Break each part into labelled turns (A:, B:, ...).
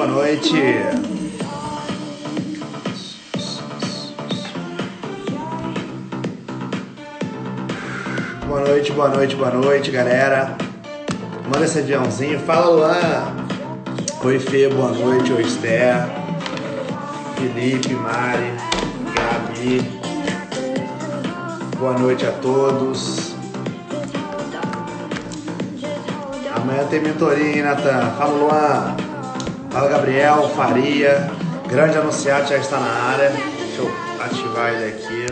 A: Boa noite. Boa noite, boa noite, boa noite, galera. Manda esse aviãozinho. Fala, Luan. Oi, Fê, boa noite. Oi, Esther. Felipe, Mari, Gabi. Boa noite a todos. Amanhã tem mentoria, hein, Natan? Fala, Luan. Fala, Gabriel, Faria. Grande anunciado já está na área. Deixa eu ativar ele aqui.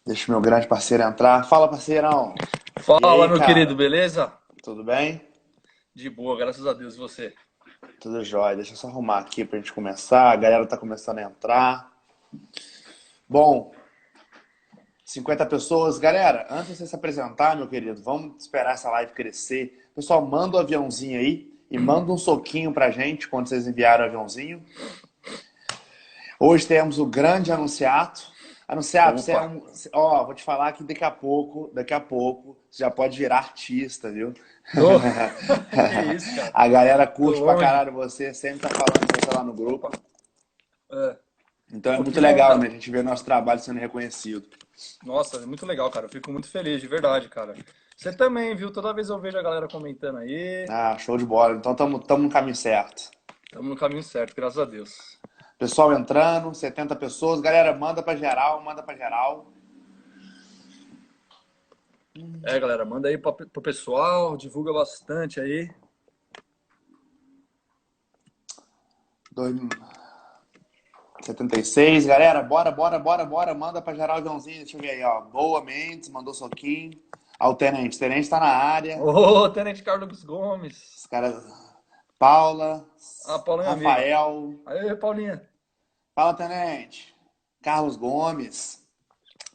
A: Deixa o meu grande parceiro entrar. Fala, parceirão. E
B: Fala,
A: aí,
B: meu querido,
A: cara?
B: beleza?
A: Tudo bem?
B: De boa, graças a Deus, e você?
A: Tudo jóia. Deixa eu só arrumar aqui pra gente começar. A galera tá começando a entrar. Bom, 50 pessoas. Galera, antes de você se apresentar, meu querido, vamos esperar essa live crescer. Pessoal, manda o aviãozinho aí e manda um soquinho pra gente quando vocês enviaram o aviãozinho. Hoje temos o grande anunciado. Anunciado, você é
B: Opa!
A: um. Ó, vou te falar que daqui a pouco, você já pode virar artista, viu?
B: Ô, que isso, cara?
A: A galera
B: Tô
A: curte pra
B: longe.
A: caralho você, sempre tá falando de você lá no grupo.
B: Opa! É.
A: Então é
B: Pô,
A: muito
B: que bom,
A: legal, né?
B: cara.
A: A gente vê nosso trabalho sendo reconhecido.
B: Nossa, é muito legal, cara. Eu fico muito feliz, de verdade, cara. Você também, viu? Toda vez eu vejo a galera comentando aí.
A: Ah, show de bola. Então tamo no caminho certo.
B: Estamos no caminho certo, graças a Deus.
A: Pessoal entrando, 70 pessoas. Galera, manda pra geral, manda pra geral.
B: É, galera, manda aí pro pessoal, divulga bastante aí.
A: Dois- 76. Galera, bora. Manda pra geral, Joãozinho. Deixa eu ver aí, ó. Boa Mendes, mandou soquinho. Ó, o Tenente tá na área.
B: Ô, Tenente Carlos Gomes.
A: Os caras. Paula,
B: Ah, Paulinha, amigo.
A: Rafael.
B: Aí, Paulinha.
A: Fala, Tenente. Carlos Gomes.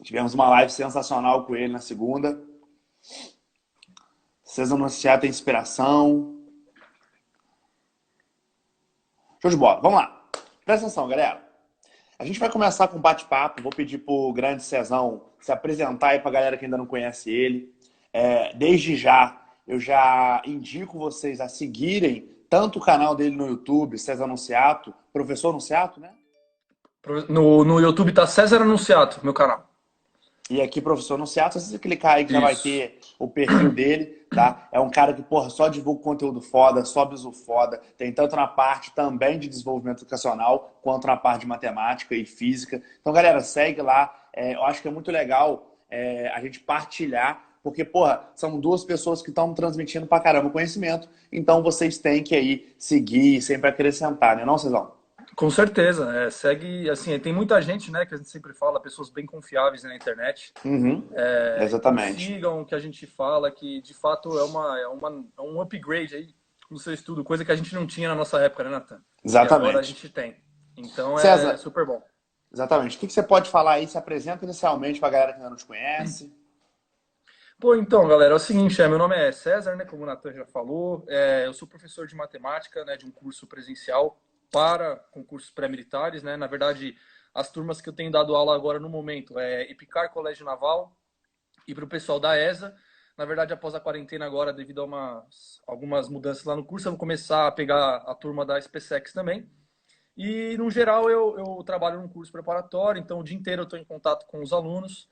A: Tivemos uma live sensacional com ele na segunda. Vocês anunciaram tem inspiração. Show de bola. Vamos lá. Presta atenção, galera. A gente vai começar com um bate-papo. Vou pedir pro grande Cezão se apresentar aí pra galera que ainda não conhece ele. Desde já, eu já indico vocês a seguirem tanto o canal dele no YouTube, César Anunciato, Professor Anunciato, né?
B: No YouTube tá César Anunciato, meu canal.
A: E aqui, Professor Anunciato, se você clicar aí que já vai
B: Isso.
A: ter o perfil dele, tá? É um cara que, porra, só divulga conteúdo foda, só bizu foda. Tem tanto na parte também de desenvolvimento educacional, quanto na parte de matemática e física. Então, galera, segue lá. Eu acho que é muito legal a gente partilhar, porque, porra, são duas pessoas que estão transmitindo pra caramba conhecimento. Então, vocês têm que aí seguir e sempre acrescentar, né, não, Cezão?
B: Com certeza, segue, assim, tem muita gente, né, que a gente sempre fala, pessoas bem confiáveis na internet,
A: Uhum,
B: então
A: exatamente.
B: sigam o que a gente fala, que de fato é um upgrade aí no seu estudo, coisa que a gente não tinha na nossa época, né, Nathan? E agora a
A: Exatamente.
B: gente tem. Então é
A: César,
B: super bom.
A: exatamente. O que você pode falar aí? Se apresenta inicialmente para a galera que ainda não te conhece.
B: Pô, então, galera, é o seguinte, meu nome é César, né, como o Nathan já falou, eu sou professor de matemática, né, de um curso presencial para concursos pré-militares, né, na verdade, as turmas que eu tenho dado aula agora no momento é EPICAR Colégio Naval e para o pessoal da ESA, na verdade, após a quarentena agora, devido a algumas mudanças lá no curso, eu vou começar a pegar a turma da SpaceX também, e, no geral, eu trabalho num curso preparatório, então o dia inteiro eu estou em contato com os alunos,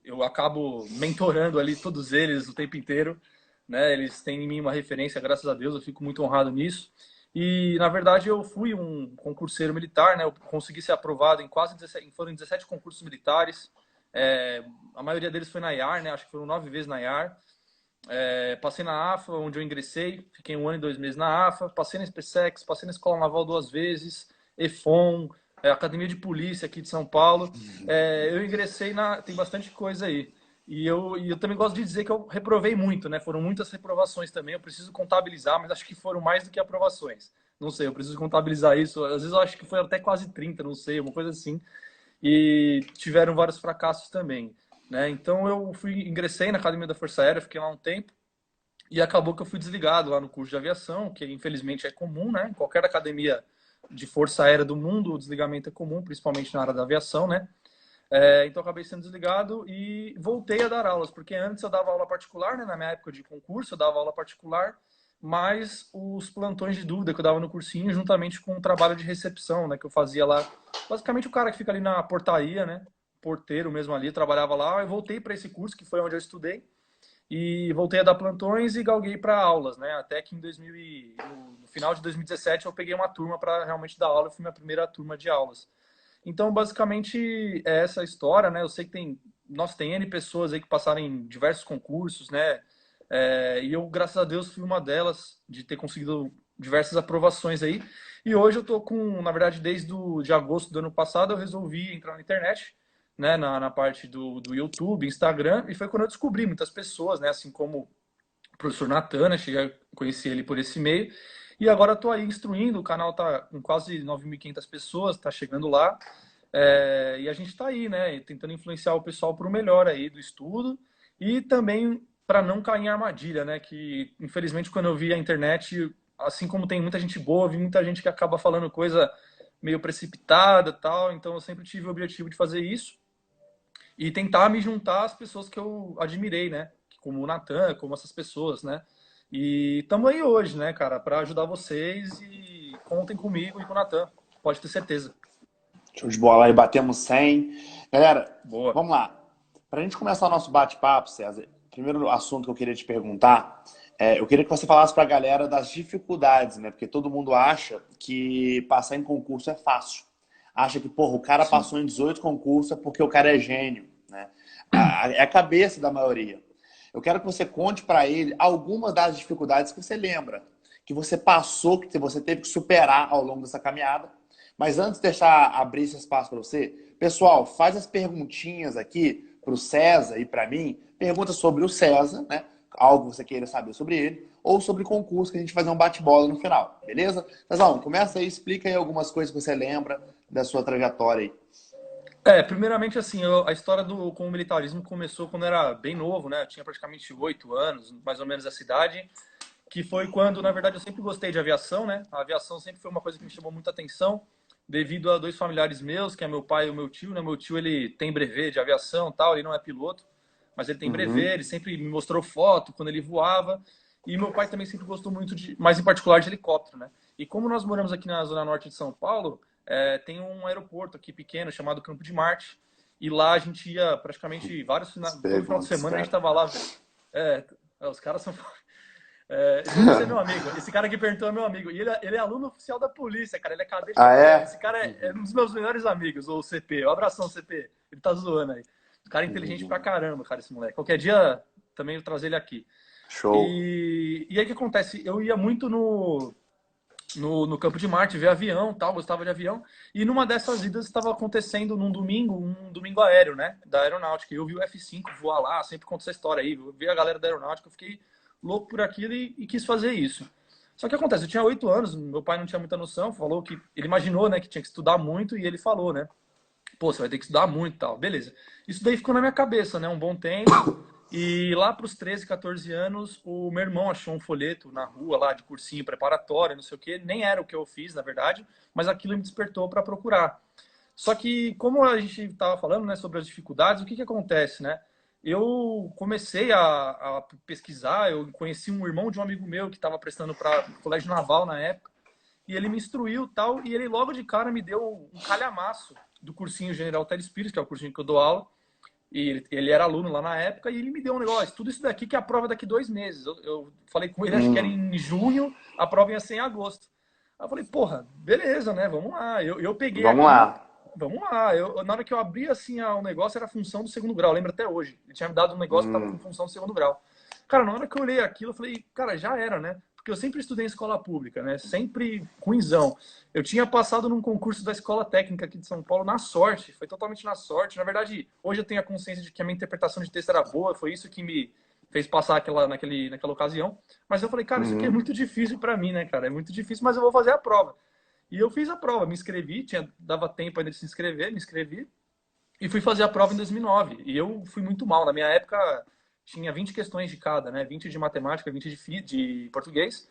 B: eu acabo mentorando ali todos eles o tempo inteiro, né? Eles têm em mim uma referência, graças a Deus, eu fico muito honrado nisso. E, na verdade, eu fui um concurseiro militar, né? Eu consegui ser aprovado em quase 17, foram 17 concursos militares, a maioria deles foi na IAR, né? Acho que foram 9 vezes na IAR. Passei na AFA, onde eu ingressei, fiquei 1 ano e 2 meses na AFA, passei na SpaceX, passei na Escola Naval 2 vezes, EFON, Academia de Polícia aqui de São Paulo. Eu ingressei tem bastante coisa aí. E eu também gosto de dizer que eu reprovei muito, né? Foram muitas reprovações também, eu preciso contabilizar, mas acho que foram mais do que aprovações. Não sei, eu preciso contabilizar isso. Às vezes eu acho que foi até quase 30, não sei, uma coisa assim. E tiveram vários fracassos também, né? Então ingressei na Academia da Força Aérea, fiquei lá um tempo e acabou que eu fui desligado lá no curso de aviação, que infelizmente é comum, né? Em qualquer academia de Força Aérea do mundo, o desligamento é comum, principalmente na área da aviação, né? Então acabei sendo desligado e voltei a dar aulas, porque antes eu dava aula particular, né? Na minha época de concurso eu dava aula particular, mais os plantões de dúvida que eu dava no cursinho, juntamente com o trabalho de recepção, né? Que eu fazia lá. Basicamente o cara que fica ali na portaria, né? Porteiro mesmo ali, trabalhava lá. Eu voltei para esse curso, que foi onde eu estudei, e voltei a dar plantões e galguei para aulas, né? Até que no final de 2017 eu peguei uma turma para realmente dar aula, eu fui minha primeira turma de aulas. Então, basicamente, é essa a história, né? Eu sei que tem N pessoas aí que passaram em diversos concursos, né? E eu, graças a Deus, fui uma delas, de ter conseguido diversas aprovações aí. E hoje eu tô na verdade, de agosto do ano passado, eu resolvi entrar na internet, né? Na parte do YouTube, Instagram, e foi quando eu descobri muitas pessoas, né? Assim como o professor Natan, né? Cheguei a conhecer ele por esse meio. E agora estou aí instruindo, o canal tá com quase 9.500 pessoas, tá chegando lá. E a gente está aí, né, tentando influenciar o pessoal para o melhor aí do estudo e também para não cair em armadilha, né, que infelizmente quando eu vi a internet, assim como tem muita gente boa, vi muita gente que acaba falando coisa meio precipitada, tal, então eu sempre tive o objetivo de fazer isso e tentar me juntar às pessoas que eu admirei, né, como o Natan, como essas pessoas, né. E estamos aí hoje, né, cara, para ajudar vocês e contem comigo e com o Natan, pode ter certeza.
A: Show de bola aí, batemos 100. Galera,
B: Boa.
A: vamos lá. Para a gente começar o nosso bate-papo, César, primeiro assunto que eu queria te perguntar, eu queria que você falasse para a galera das dificuldades, né? Porque todo mundo acha que passar em concurso é fácil. Acha que, porra, o cara
B: Sim.
A: passou em 18 concursos é porque o cara é gênio, né? É a cabeça da maioria. Eu quero que você conte para ele algumas das dificuldades que você lembra, que você passou, que você teve que superar ao longo dessa caminhada. Mas antes de deixar abrir esse espaço para você, pessoal, faz as perguntinhas aqui para o César e para mim. Pergunta sobre o César, né? Algo que você queira saber sobre ele, ou sobre concurso, que a gente vai fazer um bate-bola no final, beleza? César, começa aí, explica aí algumas coisas que você lembra da sua trajetória aí.
B: Primeiramente, assim, a história com o militarismo começou quando eu era bem novo, né? Eu tinha praticamente 8 anos, mais ou menos essa idade, que foi quando, na verdade, eu sempre gostei de aviação, né? A aviação sempre foi uma coisa que me chamou muita atenção, devido a dois familiares meus, que é meu pai e o meu tio, né? Meu tio, ele tem brevet de aviação, tal, ele não é piloto, mas ele tem brevet,
A: Uhum.
B: ele sempre me mostrou foto quando ele voava, e meu pai também sempre gostou muito mais em particular de helicóptero, né? E como nós moramos aqui na zona norte de São Paulo, tem um aeroporto aqui pequeno chamado Campo de Marte, e lá a gente ia praticamente todo final de
A: Perguntas,
B: semana a gente
A: cara.
B: tava lá. É, os caras são. Esse é meu amigo. Esse cara que perguntou é meu amigo. E ele é aluno oficial da polícia, cara. Ele é cadete da
A: Ah,
B: PM.
A: é?
B: Esse cara é um dos meus melhores amigos, o CP. Um abração, CP. Ele tá zoando aí. Cara inteligente pra caramba, cara, esse moleque. Qualquer dia também eu trazer ele aqui.
A: Show.
B: E aí o que acontece? Eu ia muito no Campo de Marte ver avião, tal, gostava de avião. E numa dessas idas estava acontecendo um domingo aéreo, né? Da aeronáutica. E eu vi o F-5 voar lá, sempre conto essa história aí. Eu vi a galera da aeronáutica, eu fiquei louco por aquilo e quis fazer isso. Só que acontece, eu tinha 8 anos, meu pai não tinha muita noção, falou que ele imaginou, né, que tinha que estudar muito e ele falou, né, pô, você vai ter que estudar muito e tal. Beleza. Isso daí ficou na minha cabeça, né, um bom tempo. E lá para os 13, 14 anos, o meu irmão achou um folheto na rua lá de cursinho preparatório, não sei o quê. Nem era o que eu fiz, na verdade, mas aquilo me despertou para procurar. Só que, como a gente estava falando, né, sobre as dificuldades, o que acontece, né? Eu comecei a pesquisar, eu conheci um irmão de um amigo meu que estava prestando para o Colégio Naval na época, e ele me instruiu tal, e ele logo de cara me deu um calhamaço do cursinho General Telespires, que é o cursinho que eu dou aula, e ele era aluno lá na época, e ele me deu um negócio, tudo isso daqui que é a prova daqui 2 meses. Eu falei com ele, acho que era
A: Hum,
B: em junho, a prova ia ser em agosto. Aí eu falei, porra, beleza, né? Vamos lá. Eu peguei
A: vamos
B: aquilo,
A: lá.
B: vamos lá. Na hora que eu abri assim o negócio, era a função do segundo grau, lembra até hoje. Ele tinha me dado um negócio que estava com função do segundo grau. Cara, na hora que eu olhei aquilo, eu falei, cara, já era, né? Porque eu sempre estudei em escola pública, né? Sempre ruinzão. Eu tinha passado num concurso da Escola Técnica aqui de São Paulo na sorte, foi totalmente na sorte. Na verdade, hoje eu tenho a consciência de que a minha interpretação de texto era boa, foi isso que me fez passar naquela ocasião. Mas eu falei, cara, isso aqui é
A: Uhum.
B: muito difícil para mim, né, cara? É muito difícil, mas eu vou fazer a prova. E eu fiz a prova, me inscrevi, dava tempo ainda de se inscrever, me inscrevi e fui fazer a prova em 2009. E eu fui muito mal. Na minha época tinha 20 questões de cada, né? 20 de matemática, 20 de português.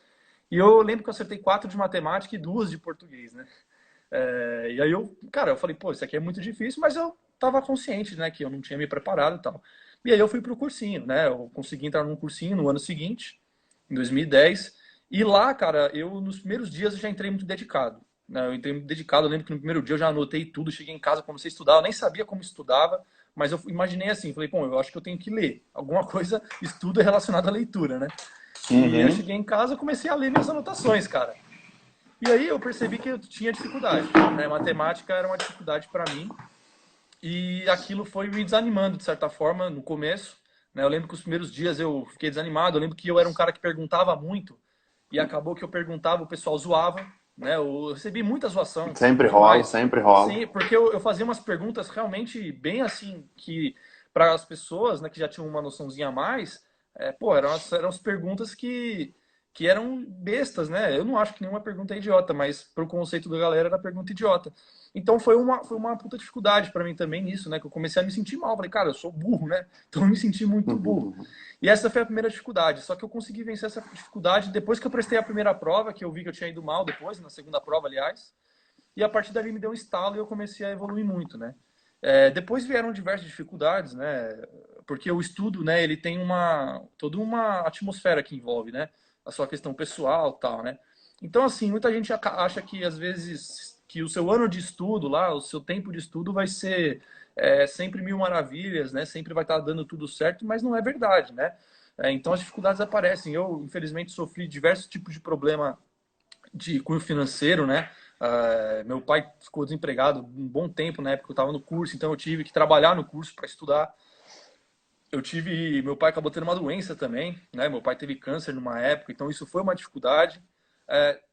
B: E eu lembro que eu acertei 4 de matemática e 2 de português, né? E aí cara, eu falei, pô, isso aqui é muito difícil, mas eu estava consciente, né, que eu não tinha me preparado e tal. E aí eu fui pro cursinho, né? Eu consegui entrar num cursinho no ano seguinte, em 2010. E lá, cara, eu nos primeiros dias eu já entrei muito dedicado. Né? Eu entrei muito dedicado. Eu lembro que no primeiro dia eu já anotei tudo, cheguei em casa, comecei a estudar. Eu nem sabia como estudava, mas eu imaginei assim, falei, bom, eu acho que eu tenho que ler. Alguma coisa, estudo é relacionado à leitura, né? E eu
A: Uhum.
B: cheguei em casa e comecei a ler minhas anotações, cara. E aí eu percebi que eu tinha dificuldade, né? Matemática era uma dificuldade para mim. E aquilo foi me desanimando, de certa forma, no começo. Né? Eu lembro que os primeiros dias eu fiquei desanimado. Eu lembro que eu era um cara que perguntava muito. E acabou que eu perguntava, o pessoal zoava. Né? Eu recebi muita zoação,
A: Sempre rola,
B: demais.
A: sempre rola.
B: Sim, porque eu fazia umas perguntas realmente bem assim, que para as pessoas, né, que já tinham uma noçãozinha a mais, pô, eram as perguntas que eram bestas, né? Eu não acho que nenhuma pergunta é idiota, mas pro conceito da galera era pergunta idiota. Então foi uma puta dificuldade para mim também nisso, né? Que eu comecei a me sentir mal. Falei, cara, eu sou burro, né? Então eu me senti muito burro. E essa foi a primeira dificuldade. Só que eu consegui vencer essa dificuldade depois que eu prestei a primeira prova, que eu vi que eu tinha ido mal depois, na segunda prova, aliás. E a partir dali me deu um estalo e eu comecei a evoluir muito, né? Depois vieram diversas dificuldades, né? Porque o estudo, né, ele tem toda uma atmosfera que envolve, né? A sua questão pessoal, tal, né? Então, assim, muita gente acha que às vezes que o seu ano de estudo lá, o seu tempo de estudo vai ser sempre mil maravilhas, né? Sempre vai estar dando tudo certo, mas não é verdade, né? Então as dificuldades aparecem. Eu, infelizmente, sofri diversos tipos de problema de cunho financeiro, né? Meu pai ficou desempregado um bom tempo na época que eu estava no curso, então eu tive que trabalhar no curso para estudar. Meu pai acabou tendo uma doença também, né? Meu pai teve câncer numa época, então isso foi uma dificuldade.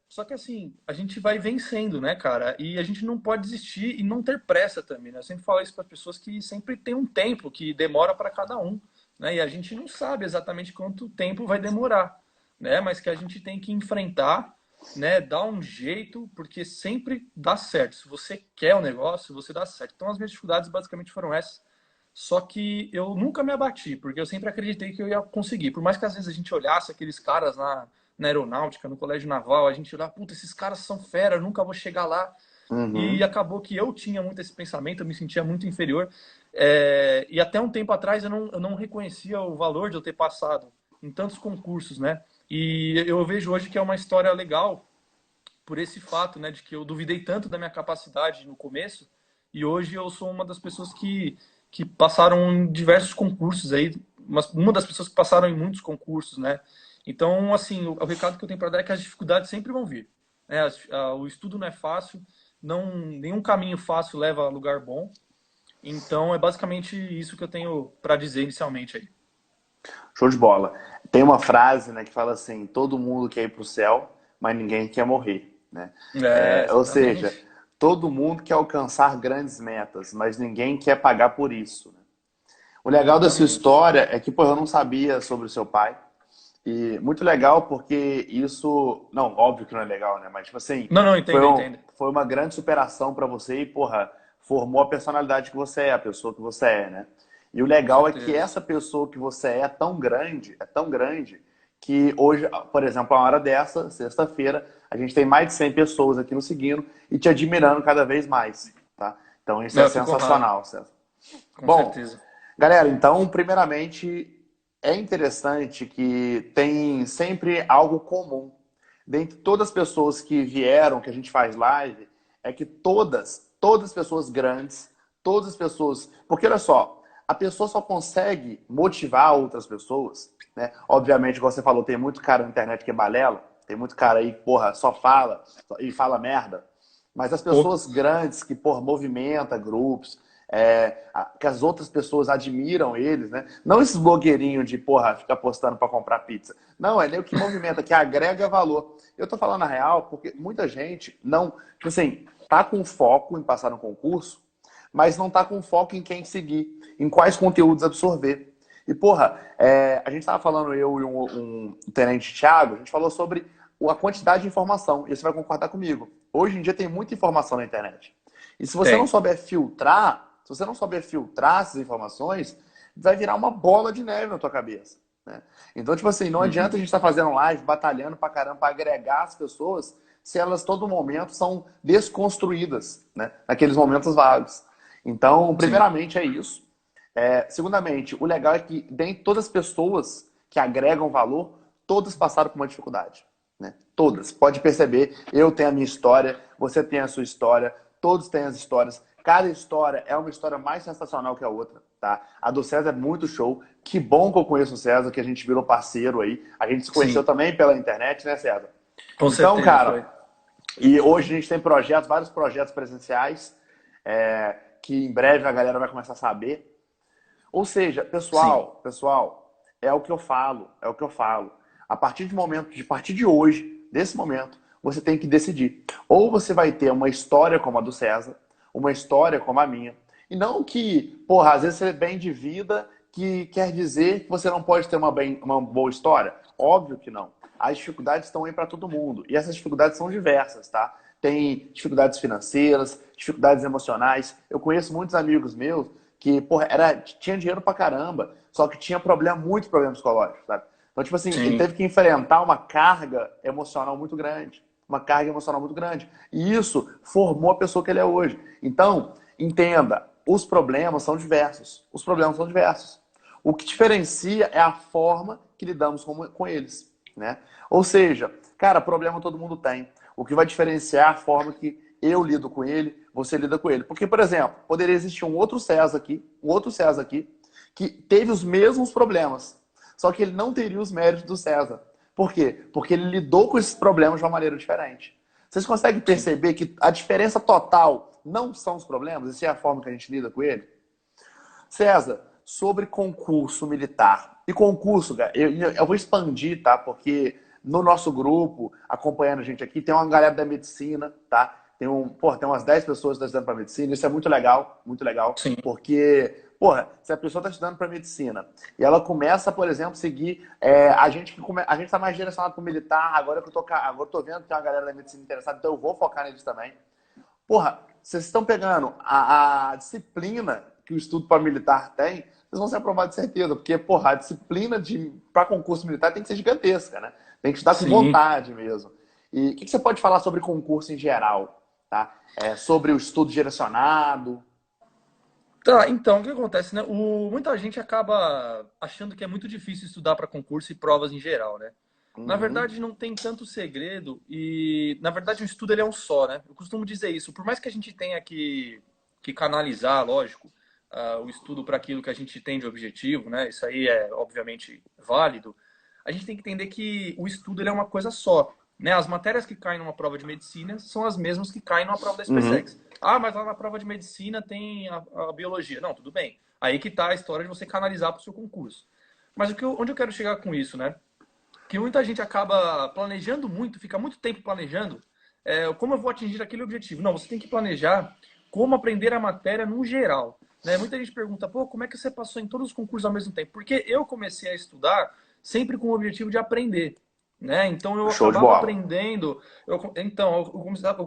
B: Só que assim, a gente vai vencendo, né, cara? E a gente não pode desistir e não ter pressa também, né? Eu sempre falo isso para as pessoas que sempre tem um tempo que demora para cada um, né? E a gente não sabe exatamente quanto tempo vai demorar, né? Mas que a gente tem que enfrentar, né? Dar um jeito, porque sempre dá certo. Se você quer o negócio, você dá certo. Então as minhas dificuldades basicamente foram essas. Só que eu nunca me abati, porque eu sempre acreditei que eu ia conseguir. Por mais que às vezes a gente olhasse aqueles caras na aeronáutica, no colégio naval, a gente olhava, puta, esses caras são fera, eu nunca vou chegar lá. E
A: Uhum.
B: acabou que eu tinha muito esse pensamento, eu me sentia muito inferior. E até um tempo atrás eu não reconhecia o valor de eu ter passado em tantos concursos, né? E eu vejo hoje que é uma história legal por esse fato, né, de que eu duvidei tanto da minha capacidade no começo e hoje eu sou uma das pessoas que passaram em diversos concursos aí, uma das pessoas que passaram em muitos concursos, né? Então, assim, o recado que eu tenho para dar é que as dificuldades sempre vão vir. Né? O estudo não é fácil, nenhum caminho fácil leva a lugar bom. Então, é basicamente isso que eu tenho para dizer inicialmente aí.
A: Show de bola. Tem uma frase, né, que fala assim: todo mundo quer ir para o céu, mas ninguém quer morrer, né? Ou seja,
B: Exatamente.
A: todo mundo quer alcançar grandes metas, mas ninguém quer pagar por isso, né? O legal da sua
B: Exatamente.
A: história é que, pô, eu não sabia sobre o seu pai. E muito legal porque isso. Não, óbvio que não é legal, né? Mas, tipo assim,
B: Não, não, entendo, entendo.
A: foi uma grande superação para você e, porra, formou a personalidade que você é, a pessoa que você é, né? E o
B: Com
A: legal é que
B: certeza.
A: essa pessoa que você é tão grande, que hoje, por exemplo, a hora dessa, sexta-feira, a gente tem mais de 100 pessoas aqui nos seguindo e te admirando cada vez mais, tá? Então isso é
B: Eu fico honrado,
A: sensacional, César.
B: com
A: Bom,
B: certeza.
A: galera, então, primeiramente, é interessante que tem sempre algo comum. Dentre todas as pessoas que vieram, que a gente faz live, é que todas as pessoas grandes, todas as pessoas. Porque olha só, a pessoa só consegue motivar outras pessoas, né? Obviamente, como você falou, tem muito cara na internet que é balela, tem muito cara aí que, porra, só fala e fala merda. Mas as
B: Pô,
A: pessoas grandes que, porra, movimenta grupos, que as outras pessoas admiram eles, né? Não esses blogueirinhos de, porra, ficar postando para comprar pizza. Não, é nem o que movimenta, que agrega valor. Eu tô falando a real porque muita gente não, tipo assim, tá com foco em passar no concurso, mas não tá com foco em quem seguir, em quais conteúdos absorver. E, porra, a gente tava falando, eu e um tenente Thiago, a gente falou sobre a quantidade de informação, e você vai concordar comigo. Hoje em dia tem muita informação na internet. E se você não
B: tem.
A: souber filtrar, se você não souber filtrar essas informações, vai virar uma bola de neve na tua cabeça, né? Então, tipo assim, não adianta a
B: Uhum.
A: gente estar fazendo live, batalhando pra caramba, pra agregar as pessoas, se elas todo momento são desconstruídas, né? Naqueles momentos vagos. Então,
B: Sim,
A: primeiramente é isso. Segundamente, o legal é que nem todas as pessoas que agregam valor, todas passaram por uma dificuldade, né? Todas. Pode perceber, eu tenho a minha história, você tem a sua história, todos têm as histórias. Cada história é uma história mais sensacional que a outra, tá? A do César é muito show. Que bom que eu conheço o César, que a gente virou parceiro aí. A gente se conheceu
B: sim,
A: também pela internet, né, César?
B: com
A: Então,
B: certeza foi.
A: cara, e hoje a gente tem projetos, vários projetos presenciais, que em breve a galera vai começar a saber. Ou seja,
B: Sim,
A: pessoal, é o que eu falo, é o que eu falo. A partir de hoje, desse momento, você tem que decidir. Ou você vai ter uma história como a do César, uma história como a minha. E não que, porra, às vezes você é bem de vida, que quer dizer que você não pode ter uma boa história. Óbvio que não. As dificuldades estão aí para todo mundo. E essas dificuldades são diversas, tá? Tem dificuldades financeiras, dificuldades emocionais. Eu conheço muitos amigos meus que, porra, tinha dinheiro pra caramba, só que tinha muito problema psicológico, sabe? Então, tipo assim, ele
B: sim,
A: teve que enfrentar uma carga emocional muito grande. Uma carga emocional muito grande. E isso formou a pessoa que ele é hoje. Então, entenda, os problemas são diversos. Os problemas são diversos. O que diferencia é a forma que lidamos com eles, né? Ou seja, cara, problema todo mundo tem. O que vai diferenciar é a forma que eu lido com ele, você lida com ele. Porque, por exemplo, poderia existir um outro César aqui, que teve os mesmos problemas, só que ele não teria os méritos do César. Por quê? Porque ele lidou com esses problemas de uma maneira diferente. Vocês conseguem
B: sim.
A: perceber que a diferença total não são os problemas, essa é a forma que a gente lida com ele? César, sobre concurso militar. E concurso, cara, eu vou expandir, tá? Porque no nosso grupo, acompanhando a gente aqui, tem uma galera da medicina, tá? Tem umas 10 pessoas que estão estudando para medicina, isso é muito legal,
B: Sim.
A: porque, porra, se a pessoa está estudando para medicina e ela começa, por exemplo, seguir, a gente está mais direcionado para o militar, agora eu tô vendo que tem uma galera da medicina interessada, então eu vou focar neles também. Porra, vocês estão pegando a disciplina que o estudo para militar tem, vocês vão ser aprovados de certeza, porque, porra, a disciplina para concurso militar tem que ser gigantesca, né? Tem que estudar com
B: Sim.
A: vontade mesmo. E o que você pode falar sobre concurso em geral? Tá? Sobre o estudo direcionado?
B: Tá, então, o que acontece, né? Muita gente acaba achando que é muito difícil estudar para concurso e provas em geral, né? Na
A: Uhum,
B: verdade, não tem tanto segredo e, na verdade, o estudo ele é um só, né? Eu costumo dizer isso. Por mais que a gente tenha que canalizar, lógico, o estudo para aquilo que a gente tem de objetivo, né? Isso aí é, obviamente, válido. A gente tem que entender que o estudo ele é uma coisa só, né? As matérias que caem numa prova de medicina são as mesmas que caem numa prova da
A: uhum.
B: SpaceX. Ah, mas lá na prova de medicina tem a biologia. Não, tudo bem. Aí que tá a história de você canalizar para o seu concurso. Mas onde eu quero chegar com isso, né? Que muita gente acaba planejando muito, fica muito tempo planejando, como eu vou atingir aquele objetivo. Não, você tem que planejar como aprender a matéria no geral. Né? Muita gente pergunta, pô, como é que você passou em todos os concursos ao mesmo tempo? Porque eu comecei a estudar sempre com o objetivo de aprender. Né? Então eu
A: Show de
B: acabava
A: bola.
B: aprendendo, eu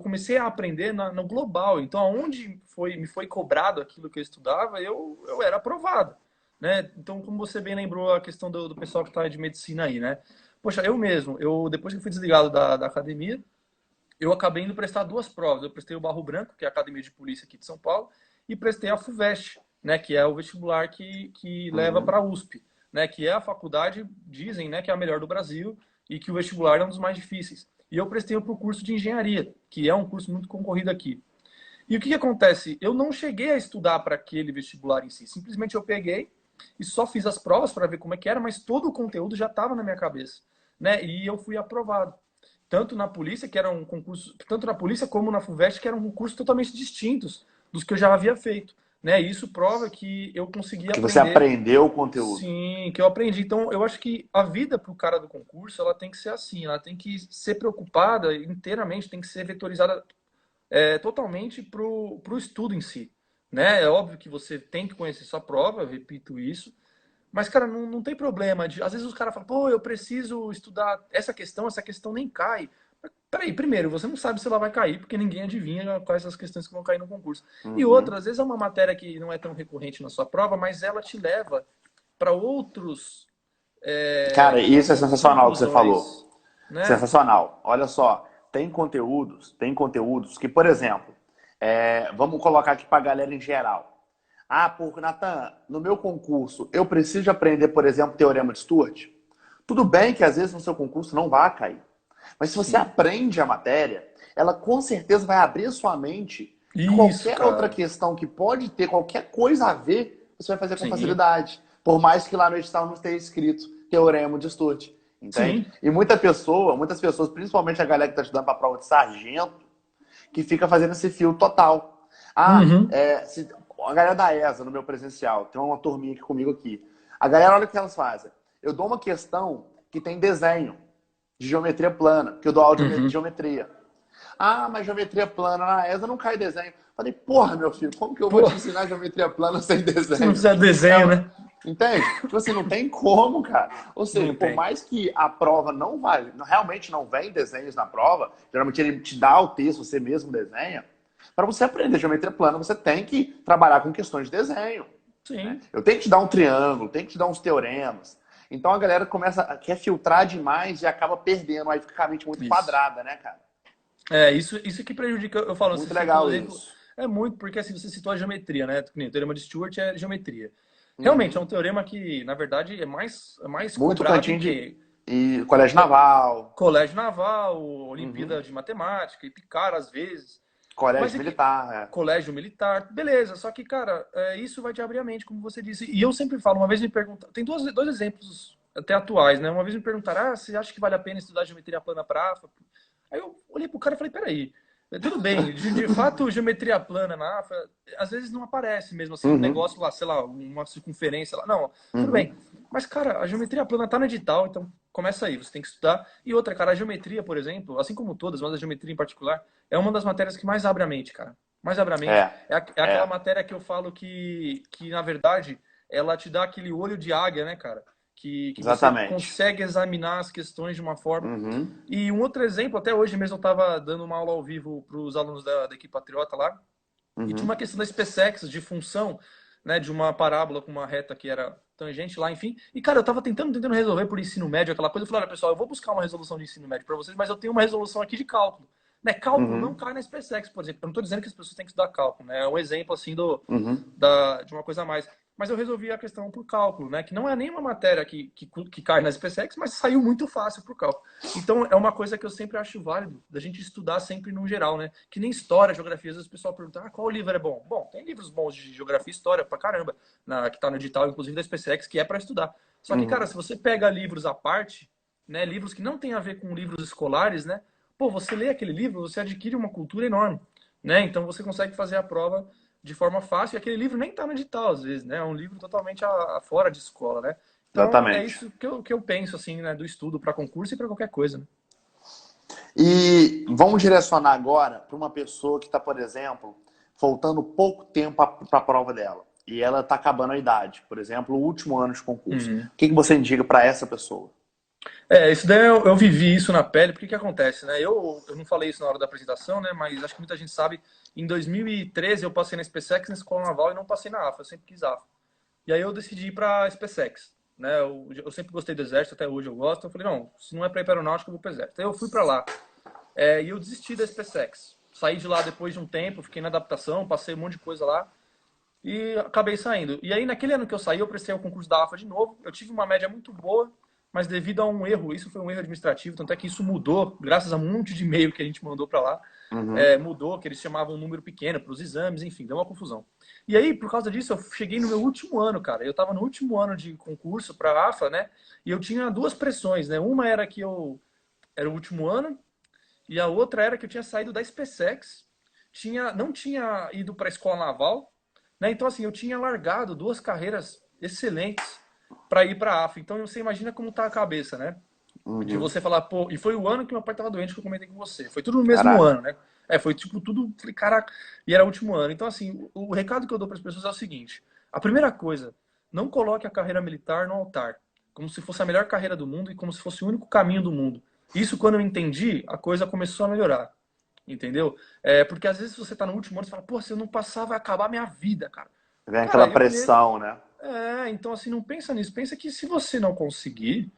B: comecei a aprender no global. Então, aonde me foi cobrado aquilo que eu estudava, eu era aprovado. Né? Então, como você bem lembrou a questão do pessoal que está de medicina aí, né? Poxa, eu mesmo, depois que eu fui desligado da academia, eu acabei indo prestar duas provas. Eu prestei o Barro Branco, que é a Academia de Polícia aqui de São Paulo, e prestei a FUVEST, né, que é o vestibular que leva para
A: Uhum.
B: a USP, né, que é a faculdade, dizem, né, que é a melhor do Brasil e que o vestibular é um dos mais difíceis. E eu prestei para o curso de engenharia, que é um curso muito concorrido aqui. E o que acontece? Eu não cheguei a estudar para aquele vestibular em si. Simplesmente eu peguei e só fiz as provas para ver como é que era, mas todo o conteúdo já estava na minha cabeça, né? E eu fui aprovado. Tanto na polícia, que era um concurso, tanto na polícia como na FUVEST, que eram concursos totalmente distintos dos que eu já havia feito, né? E isso prova que eu consegui
A: Que você
B: aprender.
A: aprendeu o conteúdo.
B: Sim, que eu aprendi. Então, eu acho que a vida para o cara do concurso, ela tem que ser assim, ela tem que ser preocupada inteiramente, tem que ser vetorizada totalmente pro estudo em si. Né? É óbvio que você tem que conhecer sua prova, eu repito isso, mas, cara, não tem problema. Às vezes os caras falam, pô, eu preciso estudar essa questão nem cai. Mas, peraí, primeiro, você não sabe se ela vai cair, porque ninguém adivinha quais são as questões que vão cair no concurso. E outra,
A: Uhum.
B: às vezes é uma matéria que não é tão recorrente na sua prova, mas ela te leva para
A: Cara, isso é
B: outras
A: sensacional o que você falou.
B: conclusões, né?
A: Sensacional. Olha só, tem conteúdos que, por exemplo, Vamos colocar aqui para a galera em geral. Ah, pô, Natan, no meu concurso, eu preciso aprender, por exemplo, Teorema de Stewart? Tudo bem que às vezes no seu concurso não vai cair. Mas se você
B: Sim.
A: aprende a matéria, ela com certeza vai abrir a sua mente. E
B: Isso,
A: qualquer outra
B: cara.
A: questão que pode ter qualquer coisa a ver, você vai fazer com
B: Sim.
A: facilidade. Por mais que lá no edital não esteja escrito Teorema de Stewart. Entende?
B: Sim.
A: E muitas pessoas, principalmente a galera que está estudando para a prova de sargento, que fica fazendo esse fio total.
B: Uhum.
A: A galera da ESA, no meu presencial, tem uma turminha aqui comigo aqui. A galera, olha o que elas fazem. Eu dou uma questão que tem desenho de geometria plana, que eu dou aula de
B: Uhum.
A: geometria. Ah, mas geometria plana na ESA não cai desenho. Falei, porra, meu filho, como que eu vou
B: Pô,
A: te ensinar geometria plana sem
B: se não
A: desenho?
B: fizer desenho, né?
A: Entende? Tipo assim, não tem como, cara. Ou seja,
B: Não
A: por
B: tem.
A: mais que a prova não vai, realmente não vem desenhos na prova, geralmente ele te dá o texto, você mesmo desenha. Para você aprender geometria plana, você tem que trabalhar com questões de desenho. Né?
B: Sim.
A: Eu tenho que te dar um triângulo, tenho que te dar uns teoremas. Então a galera quer filtrar demais e acaba perdendo, aí fica a mente muito
B: Isso.
A: quadrada, né, cara?
B: Isso que prejudica, eu falo, você
A: Muito
B: citou o
A: legal
B: exemplo,
A: isso.
B: é muito, porque assim, você citou a geometria, né? O teorema de Stewart é geometria. Realmente, é um
A: Uhum.
B: teorema que, na verdade, é mais
A: Muito
B: cobrado em
A: cantinho de
B: quê?
A: e colégio naval,
B: Colégio Naval,
A: uhum.
B: Olimpíada de Matemática, IPCAR, às vezes. Mas
A: Colégio
B: é que
A: militar,
B: colégio militar, beleza. Só que, cara, isso vai te abrir a mente, como você disse. E eu sempre falo, uma vez me perguntaram, tem dois exemplos até atuais, né? Uma vez me perguntaram, você acha que vale a pena estudar geometria plana para AFA? Aí eu olhei pro cara e falei, peraí, tudo bem, de fato, geometria plana na AFA, às vezes não aparece mesmo assim um
A: uhum.
B: negócio lá, sei lá, uma circunferência lá. Não, tudo bem.
A: Uhum.
B: Mas, cara, a geometria plana tá no edital, então começa aí, você tem que estudar. E outra, cara, a geometria, por exemplo, assim como todas, mas a geometria em particular, é uma das matérias que mais abre a mente, cara. Mais abre a mente.
A: É,
B: É aquela
A: é,
B: matéria que eu falo que, na verdade, ela te dá aquele olho de águia, né, cara? Que você
A: exatamente.
B: consegue examinar as questões de uma forma.
A: Uhum.
B: E um outro exemplo, até hoje mesmo eu estava dando uma aula ao vivo para os alunos da equipe Patriota lá, e tinha uma
A: Uhum.
B: questão da SpaceX, de função, né, de uma parábola com uma reta que era tangente lá, enfim. E, cara, eu tava tentando resolver por ensino médio aquela coisa. Eu falei, olha, pessoal, eu vou buscar uma resolução de ensino médio para vocês, mas eu tenho uma resolução aqui de cálculo. Né? Cálculo não
A: Uhum.
B: cai na SpaceX, por exemplo. Eu não estou dizendo que as pessoas têm que estudar cálculo, né? É um exemplo, assim,
A: Uhum.
B: de uma coisa a mais. Mas eu resolvi a questão por cálculo, né? Que não é nenhuma matéria que cai na SpaceX, mas saiu muito fácil por cálculo. Então, é uma coisa que eu sempre acho válido, da gente estudar sempre no geral, né? Que nem história, geografia. Às vezes o pessoal pergunta, qual livro é bom? Bom, tem livros bons de geografia e história pra caramba, que tá no edital, inclusive da SpaceX, que é para estudar. Só que, cara,
A: Uhum.
B: se você pega livros à parte, né? Livros que não tem a ver com livros escolares, né? Pô, você lê aquele livro, você adquire uma cultura enorme, né? Então, você consegue fazer a prova de forma fácil. E aquele livro nem está no edital, às vezes, né? É um livro totalmente fora de escola, né? Então, é
A: Exatamente.
B: isso que eu penso, assim, né? Do estudo para concurso e para qualquer coisa, né?
A: E vamos direcionar agora para uma pessoa que está, por exemplo, faltando pouco tempo para a prova dela. E ela está acabando a idade, por exemplo, o último ano de concurso.
B: Uhum.
A: O que você indica para essa pessoa?
B: Isso daí eu vivi isso na pele, porque que acontece, né? Eu não falei isso na hora da apresentação, né? Mas acho que muita gente sabe, em 2013 eu passei na SpaceX, na Escola Naval, e não passei na AFA, eu sempre quis AFA. E aí eu decidi ir para SpaceX, né? Eu sempre gostei do Exército, até hoje eu gosto. Eu falei, não, se não é para ir para aeronáutica, eu vou para o Exército. Aí eu fui para lá. E eu desisti da SpaceX. Saí de lá depois de um tempo, fiquei na adaptação, passei um monte de coisa lá e acabei saindo. E aí, naquele ano que eu saí, eu prestei o concurso da AFA de novo. Eu tive uma média muito boa, mas devido a um erro, isso foi um erro administrativo, tanto é que isso mudou, graças a um monte de e-mail que a gente mandou para lá,
A: Uhum.
B: mudou, que eles chamavam um número pequeno para os exames, enfim, deu uma confusão. E aí, por causa disso, eu cheguei no meu último ano, cara. Eu estava no último ano de concurso para a AFA, né? E eu tinha duas pressões, né? Uma era que eu era o último ano, e a outra era que eu tinha saído da SpaceX, não tinha ido para a escola naval, né? Então, assim, eu tinha largado duas carreiras excelentes para ir para a AFA. Então, você imagina como tá a cabeça, né? De
A: Uhum.
B: você falar, pô, e foi o ano que meu pai estava doente que eu comentei com você. Foi tudo no mesmo
A: Caraca.
B: ano, né? Foi tipo tudo, falei, caraca, e era o último ano. Então, assim, o recado que eu dou para as pessoas é o seguinte: a primeira coisa, não coloque a carreira militar no altar, como se fosse a melhor carreira do mundo e como se fosse o único caminho do mundo. Isso, quando eu entendi, a coisa começou a melhorar. Entendeu? Porque às vezes você tá no último ano e fala, pô, se eu não passar, vai acabar a minha vida, cara.
A: Vem aquela
B: Cara, eu mesmo.
A: pressão, né?
B: Então assim, não pensa nisso. Pensa que se você não conseguir,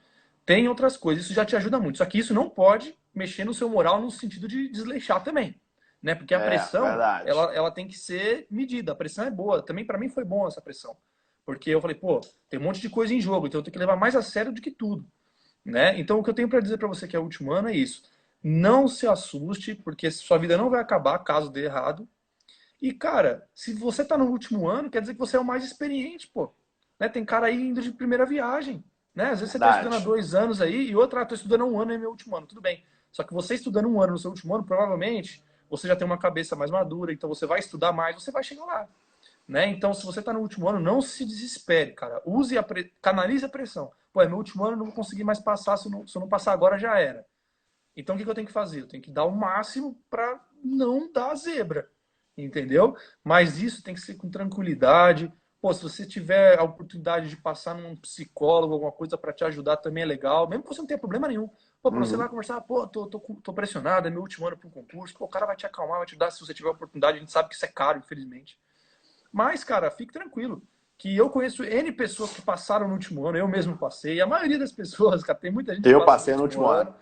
B: tem outras coisas. Isso já te ajuda muito. Só que isso não pode mexer no seu moral no sentido de desleixar também. né? Porque a
A: É,
B: pressão,
A: verdade.
B: ela tem que ser medida. A pressão é boa. Também para mim foi bom essa pressão. Porque eu falei, pô, tem um monte de coisa em jogo, então eu tenho que levar mais a sério do que tudo, né? Então o que eu tenho para dizer para você que é o último ano é isso. Não se assuste, porque sua vida não vai acabar caso dê errado. E, cara, se você tá no último ano, quer dizer que você é o mais experiente, pô. Né? Tem cara aí indo de primeira viagem, né? Às vezes você tá estudando há
A: Verdade.
B: 2 anos aí e outra, tô estudando há um ano, é meu último ano, tudo bem. Só que você estudando um ano no seu último ano, provavelmente você já tem uma cabeça mais madura, então você vai estudar mais, você vai chegar lá, né? Então, se você tá no último ano, não se desespere, cara. Canalize a pressão. Pô, é meu último ano, não vou conseguir mais passar, se eu não passar agora já era. Então, o que eu tenho que fazer? Eu tenho que dar o máximo para não dar zebra, entendeu? Mas isso tem que ser com tranquilidade. Pô, se você tiver a oportunidade de passar num psicólogo, alguma coisa para te ajudar, também é legal. Mesmo que você não tenha problema nenhum. Pô, para você ir lá
A: Uhum.
B: conversar, pô, tô pressionado, é meu último ano para um concurso. Pô, o cara vai te acalmar, vai te dar, se você tiver a oportunidade. A gente sabe que isso é caro, infelizmente. Mas, cara, fique tranquilo. Que eu conheço N pessoas que passaram no último ano, eu mesmo passei. A maioria das pessoas, cara, tem muita gente que
A: Eu
B: passa no
A: passei no
B: último
A: último
B: ano.
A: ano.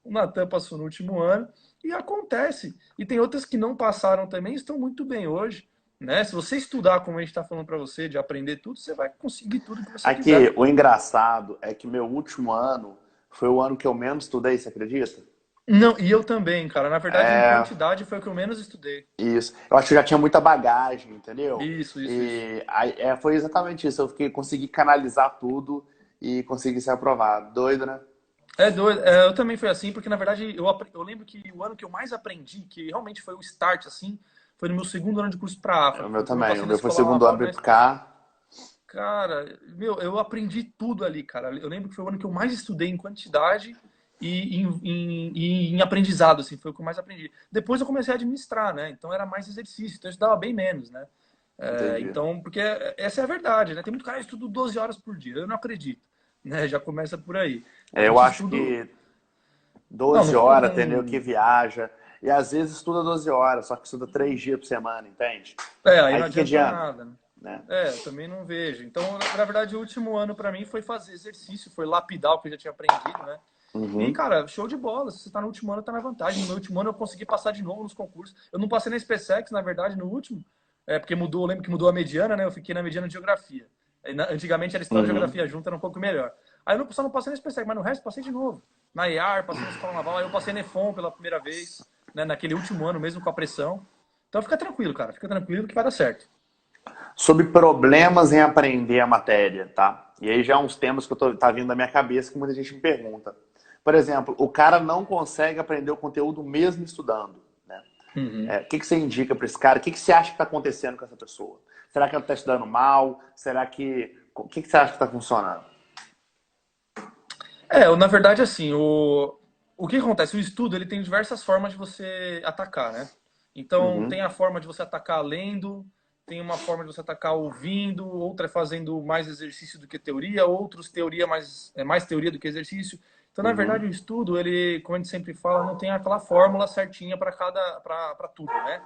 B: O Natan passou no último ano e acontece. E tem outras que não passaram também e estão muito bem hoje. Né? Se você estudar, como a gente está falando para você, de aprender tudo, você vai conseguir tudo que você quiser.
A: Aqui, o engraçado é que meu último ano foi o ano que eu menos estudei, você acredita?
B: Não, e eu também, cara. Na verdade, em
A: É,
B: quantidade foi o que eu menos estudei.
A: isso. Eu acho que eu já tinha muita bagagem, entendeu?
B: Isso.
A: E aí, foi exatamente isso. Consegui canalizar tudo e consegui ser aprovado. Doido, né?
B: É doido. É, eu também fui assim, porque na verdade eu lembro que o ano que eu mais aprendi, que realmente foi o start, assim, foi no meu segundo ano de curso para AFA,
A: O
B: que
A: meu
B: foi quando eu
A: também. O
B: passei na
A: meu foi
B: escola
A: segundo ano
B: naval.
A: para ir pro cá.
B: Cara, meu, eu aprendi tudo ali, cara. Eu lembro que foi o ano que eu mais estudei em quantidade e em aprendizado, assim, foi o que eu mais aprendi. Depois eu comecei a administrar, né? Então era mais exercício, então eu estudava bem menos, né? É,
A: Entendi.
B: então, porque essa é a verdade, né? Tem muito cara que estuda 12 horas por dia, eu não acredito, né? Já começa por aí. A
A: É, eu
B: gente
A: acho
B: estuda.
A: que
B: Não,
A: 12
B: não,
A: horas, entendeu? Que
B: não.
A: viaja. E às vezes estuda 12 horas, só que estuda 3 dias por semana, entende?
B: É, aí
A: Aí
B: não
A: o que
B: adianta
A: adianta?
B: nada, né?
A: Né?
B: É, eu também não vejo. Então, na verdade, o último ano para mim foi fazer exercício, foi lapidar o que eu já tinha aprendido, né? E,
A: Uhum.
B: cara, show de bola. Se você tá no último ano, tá na vantagem. No meu último ano, eu consegui passar de novo nos concursos. Eu não passei na SpaceX, na verdade, no último. Porque mudou, eu lembro que mudou a mediana, né? Eu fiquei na mediana de geografia. Antigamente era história e
A: Uhum.
B: geografia junto, era um pouco melhor. Aí eu só não passei na SpaceX, mas no resto passei de novo. Na IAR, passei na Escola Naval, aí eu passei na EFON pela primeira vez, né? Naquele último ano mesmo com a pressão. Então fica tranquilo, cara. Fica tranquilo que vai dar certo.
A: Sobre problemas em aprender a matéria, tá? E aí já é uns temas que tá vindo da minha cabeça que muita gente me pergunta. Por exemplo, o cara não consegue aprender o conteúdo mesmo estudando, né?
B: Uhum.
A: O que que você indica para esse cara? O que que você acha que está acontecendo com essa pessoa? Será que ela está estudando mal? Será que... O que que você acha que está funcionando?
B: Na verdade, assim, o que acontece? O estudo ele tem diversas formas de você atacar, né? Então, tem
A: Uhum,
B: a forma de você atacar lendo, tem uma forma de você atacar ouvindo, outra é fazendo mais exercício do que teoria, outros teoria mais teoria do que exercício. Então, na verdade,
A: uhum,
B: o estudo, ele, como a gente sempre fala, não tem aquela fórmula certinha para tudo, né?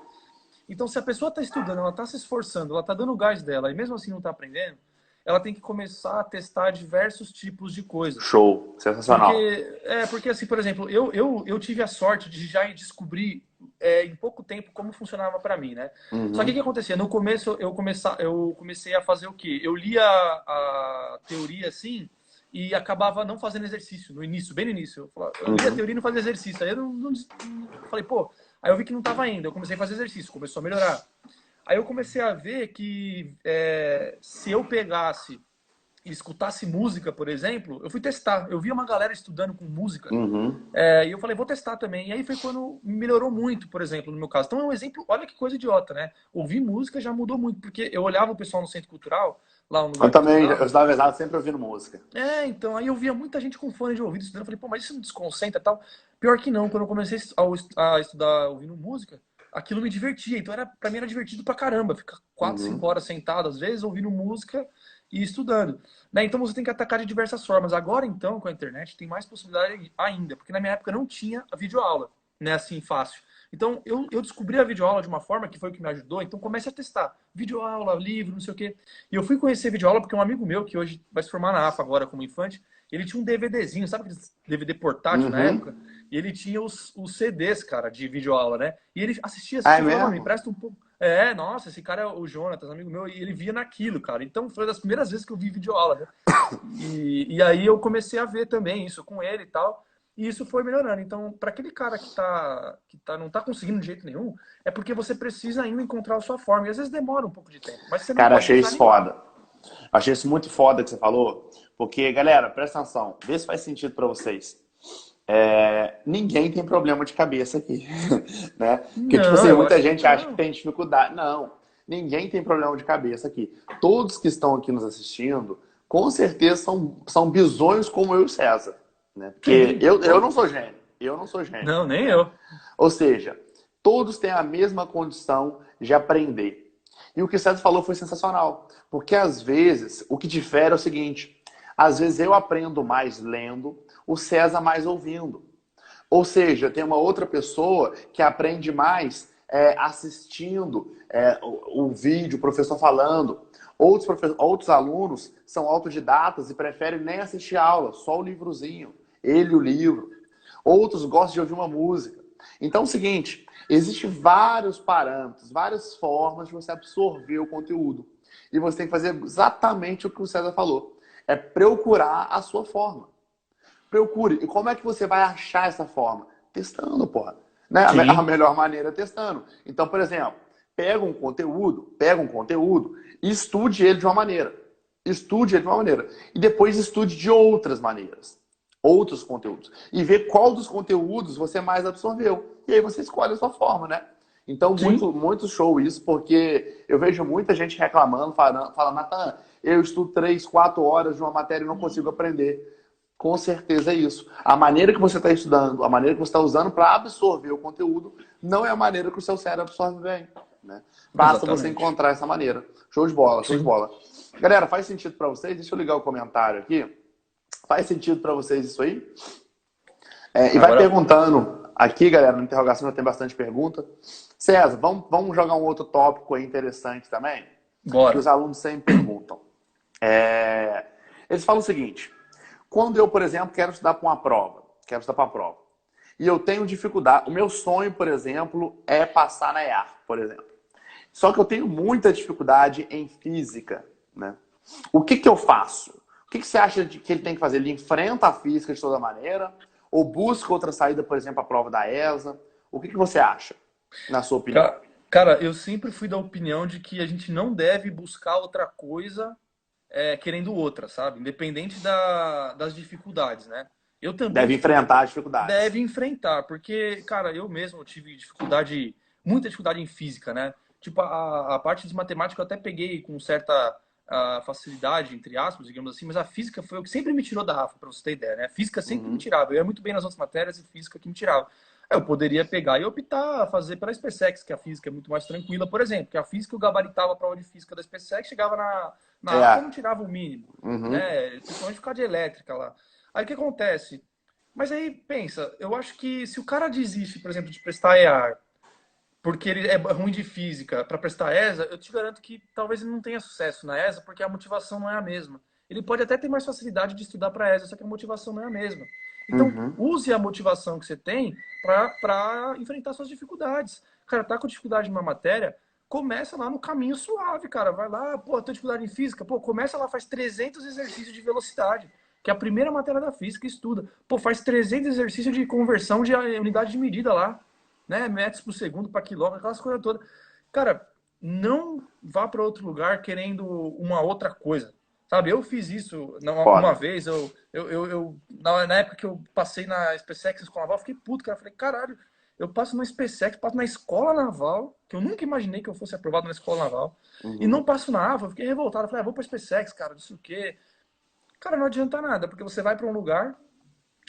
B: Então, se a pessoa está estudando, ela está se esforçando, ela está dando o gás dela e mesmo assim não está aprendendo, ela tem que começar a testar diversos tipos de coisas.
A: show, sensacional.
B: Porque assim, por exemplo, eu tive a sorte de já descobrir em pouco tempo como funcionava para mim, né? Só que o que
A: Uhum,
B: acontecia? No começo eu comecei a fazer o quê? Eu lia a teoria assim e acabava não fazendo exercício no início, bem no início. Eu lia a
A: uhum.
B: teoria e não fazia exercício. Aí eu falei, pô, aí eu vi que não estava indo. Eu comecei a fazer exercício, começou a melhorar. Aí eu comecei a ver que se eu pegasse e escutasse música, por exemplo, eu fui testar. Eu via uma galera estudando com música
A: Uhum.
B: e eu falei, vou testar também. E aí foi quando melhorou muito, por exemplo, no meu caso. Então é um exemplo, olha que coisa idiota, né? Ouvir música já mudou muito, porque eu olhava o pessoal no centro cultural, lá no
A: Eu
B: lugar que eu
A: também, eu
B: estudava.
A: estava exato sempre ouvindo música.
B: Então aí eu via muita gente com fone de ouvido estudando. Eu falei, pô, mas isso não desconcentra e tal. Pior que não, quando eu comecei a estudar ouvindo música, aquilo me divertia. Então pra mim era divertido pra caramba, ficar 4, 5 horas
A: Uhum.
B: sentado, às vezes, ouvindo música e estudando. Né? Então você tem que atacar de diversas formas. Agora, então, com a internet, tem mais possibilidade ainda, porque na minha época não tinha a videoaula, né? Assim, fácil. Então, eu descobri a videoaula de uma forma que foi o que me ajudou. Então, comece a testar. Videoaula, livro, não sei o quê. E eu fui conhecer videoaula porque um amigo meu, que hoje vai se formar na AFA agora como infante, ele tinha um DVDzinho, sabe aquele DVD portátil na
A: Uhum.
B: época? E ele tinha os CDs, cara, de videoaula, né? E ele assistia,
A: Ah, é
B: assistia e falava, mano, me
A: mesmo?
B: empresta um pouco. Nossa, esse cara é o Jonatas, amigo meu, e ele via naquilo, cara. Então foi uma das primeiras vezes que eu vi videoaula, né? E aí eu comecei a ver também isso com ele e tal. E isso foi melhorando. Então, para aquele cara não tá conseguindo de jeito nenhum, é porque você precisa ainda encontrar a sua forma. E às vezes demora um pouco de tempo, mas você não
A: Cara,
B: pode
A: achei isso
B: desanimar.
A: foda. Achei isso muito foda que você falou, porque, galera, presta atenção, vê se faz sentido pra vocês. Ninguém tem problema de cabeça aqui, né? Porque, tipo
B: Não,
A: assim,
B: eu
A: muita
B: acho que
A: gente acha que
B: não.
A: tem dificuldade. Não, ninguém tem problema de cabeça aqui. Todos que estão aqui nos assistindo, com certeza são bisonhos como eu e o César, né? Porque
B: Sim.
A: eu
B: Pô.
A: não sou gênio, eu não sou gênio,
B: Não, nem
A: né?
B: eu.
A: Ou seja, todos têm a mesma condição de aprender. E o que o César falou foi sensacional. Porque às vezes o que difere é o seguinte: às vezes eu aprendo mais lendo, o César mais ouvindo. Ou seja, tem uma outra pessoa que aprende mais assistindo o vídeo, o professor falando. Outros alunos são autodidatas e preferem nem assistir aula, só o livrozinho, ele o livro. Outros gostam de ouvir uma música. Então é o seguinte, existem vários parâmetros, várias formas de você absorver o conteúdo. E você tem que fazer exatamente o que o César falou. É procurar a sua forma. Procure. E como é que você vai achar essa forma? Testando, porra. Né? A
B: Sim,
A: melhor maneira é testando. Então, por exemplo, pega um conteúdo e estude ele de uma maneira. Estude ele de uma maneira. E depois estude de outras maneiras. Outros conteúdos. E vê qual dos conteúdos você mais absorveu. E aí você escolhe a sua forma, né? Então,
B: sim.
A: muito show isso, porque eu vejo muita gente reclamando, falando, Natan, eu estudo 3, 4 horas de uma matéria e não consigo aprender. Com certeza é isso. A maneira que você está estudando, a maneira que você está usando para absorver o conteúdo, não é a maneira que o seu cérebro absorve bem. Né? Basta você
B: Exatamente.
A: encontrar essa maneira. Show de bola, show de
B: Sim.
A: bola. Galera, faz sentido para vocês? Deixa eu ligar o comentário aqui. Faz sentido para vocês isso aí? E vai
B: Agora,
A: perguntando. Aqui, galera, na interrogação já tem bastante pergunta. César, vamos jogar um outro tópico aí interessante também? Que
B: bora.
A: os alunos sempre perguntam. Eles falam o seguinte: quando eu, por exemplo, quero estudar para uma prova, e eu tenho dificuldade, o meu sonho, por exemplo, é passar na EAR, por exemplo. Só que eu tenho muita dificuldade em física, né? O que que eu faço? O que que você acha que ele tem que fazer? Ele enfrenta a física de toda maneira? Ou busca outra saída, por exemplo, a prova da ESA? O que que você acha, na sua opinião?
B: Cara, eu sempre fui da opinião de que a gente não deve buscar outra coisa querendo outra, sabe? Independente das dificuldades, né? Eu também
A: Deve
B: tive
A: enfrentar as dificuldades.
B: deve enfrentar, porque, cara, eu mesmo tive dificuldade, muita dificuldade em física, né? Tipo, a parte de matemática eu até peguei com certa facilidade, entre aspas, digamos assim, mas a física foi o que sempre me tirou da AFA, pra você ter ideia, né? A física sempre me
A: Uhum,
B: tirava. Eu ia muito bem nas outras matérias e física que me tirava. Eu poderia pegar e optar a fazer pela SpaceX, que a física é muito mais tranquila, por exemplo, que a física eu gabaritava a prova de física da SpaceX, chegava na AFA, eu não
A: é.
B: tirava o mínimo,
A: Uhum.
B: né? Principalmente por causa de elétrica lá. Aí o que acontece? Mas aí, pensa, eu acho que se o cara desiste, por exemplo, de prestar EAR, porque ele é ruim de física, para prestar ESA, eu te garanto que talvez ele não tenha sucesso na ESA, porque a motivação não é a mesma. Ele pode até ter mais facilidade de estudar para ESA, só que a motivação não é a mesma. Então,
A: Uhum.
B: use a motivação que você tem para enfrentar suas dificuldades. Cara, tá com dificuldade numa matéria, começa lá no caminho suave, cara. Vai lá, pô, tô dificuldade em física, pô, começa lá, faz 300 exercícios de velocidade, que é a primeira matéria da física, estuda. Pô, faz 300 exercícios de conversão de unidade de medida lá, né? Metros por segundo para quilômetro, aquelas coisas todas. Cara, não vá para outro lugar querendo uma outra coisa. Sabe, eu fiz isso uma
A: Foda.
B: vez, na época que eu passei na SpaceX Escola Naval, eu fiquei puto, cara. Eu falei, caralho, eu passo na SpaceX, passo na Escola Naval, que eu nunca imaginei que eu fosse aprovado na Escola Naval, e não
A: Uhum.
B: passo na AFA, eu fiquei revoltado. Eu falei, vou pra SpaceX, cara, não sei o quê. Cara, não adianta nada, porque você vai para um lugar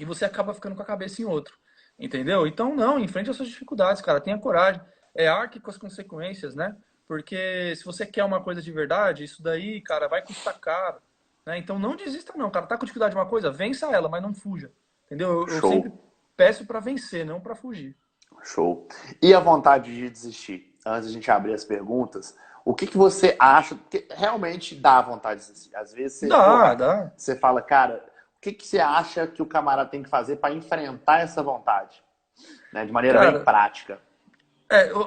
B: e você acaba ficando com a cabeça em outro. Entendeu? Então, não, enfrente as suas dificuldades, cara. Tenha coragem. Arque com as consequências, né? Porque se você quer uma coisa de verdade, isso daí, cara, vai custar caro. Né? Então, não desista, não, cara. Tá com dificuldade de uma coisa, vença ela, mas não fuja. Entendeu? Eu sempre
A: Show.
B: peço para vencer, não para fugir.
A: Show. E a vontade de desistir? Antes de a gente abrir as perguntas, o que que você acha que realmente dá vontade de desistir? Às vezes você,
B: Dá,
A: porra,
B: dá.
A: você fala, cara, que você acha que o camarada tem que fazer para enfrentar essa vontade? Né? De maneira bem
B: Cara,
A: prática.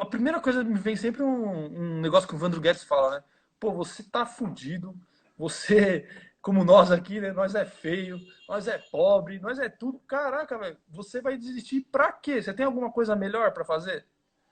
B: a primeira coisa me vem sempre um negócio que o Vandro Guedes fala, né? Pô, você tá fudido, você, como nós aqui, né? Nós é feio, nós é pobre, nós é tudo. Caraca, velho, você vai desistir pra quê? Você tem alguma coisa melhor pra fazer?